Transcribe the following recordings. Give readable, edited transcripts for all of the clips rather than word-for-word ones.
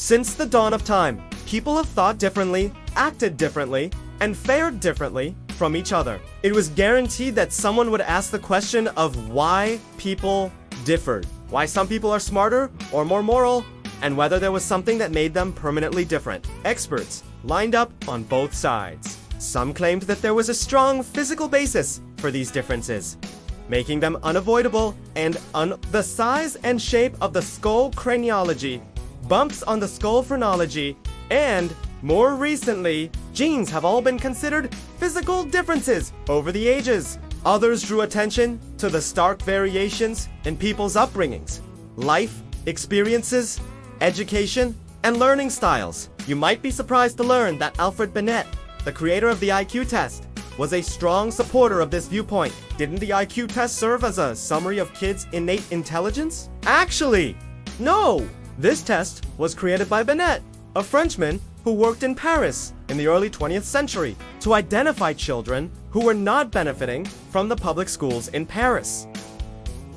Since the dawn of time, people have thought differently, acted differently, and fared differently from each other. It was guaranteed that someone would ask the question of why people differed, why some people are smarter or more moral, and whether there was something that made them permanently different. Experts lined up on both sides. Some claimed that there was a strong physical basis for these differences, making them unavoidable, and the size and shape of the skull craniology, bumps on the skull phrenology, and, more recently, genes have all been considered physical differences over the ages. Others drew attention to the stark variations in people's upbringings, life experiences, education, and learning styles. You might be surprised to learn that Alfred Binet, the creator of the IQ test, was a strong supporter of this viewpoint. Didn't the IQ test serve as a summary of kids' innate intelligence? Actually, no! This test was created by Binet, a Frenchman who worked in Paris in the early 20th century to identify children who were not benefiting from the public schools in Paris.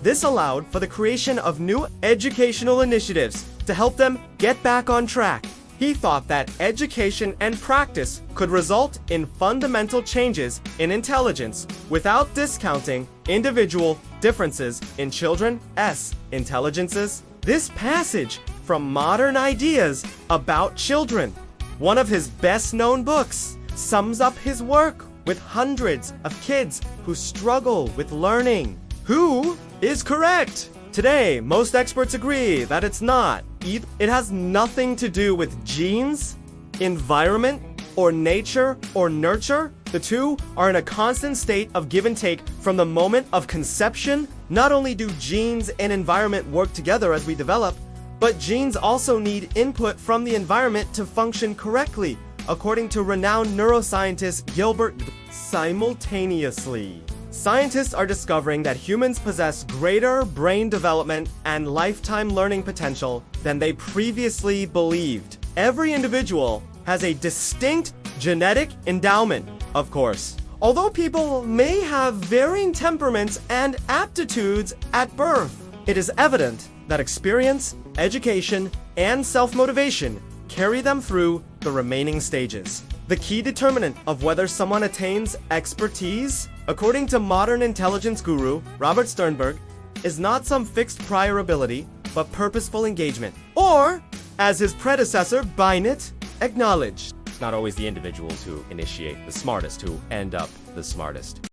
This allowed for the creation of new educational initiatives to help them get back on track. He thought that education and practice could result in fundamental changes in intelligence without discounting individual differences in children's intelligences. This passage from Modern Ideas About Children, one of his best-known books, sums up his work with hundreds of kids who struggle with learning. Who is correct? Today, most experts agree that it's not. It has nothing to do with genes, environment, or nature or nurture. The two are in a constant state of give and take from the moment of conception. Not only do genes and environment work together as we develop, but genes also need input from the environment to function correctly, according to renowned neuroscientist Gilbert. Simultaneously, scientists are discovering that humans possess greater brain development and lifetime learning potential than they previously believed. Every individual has a distinct genetic endowment, of course. Although people may have varying temperaments and aptitudes at birth, it is evident that experience, education, and self-motivation carry them through the remaining stages. The key determinant of whether someone attains expertise, according to modern intelligence guru Robert Sternberg, is not some fixed prior ability, but purposeful engagement. Or, as his predecessor Binet acknowledged, it's not always the individuals who initiate the smartest who end up the smartest.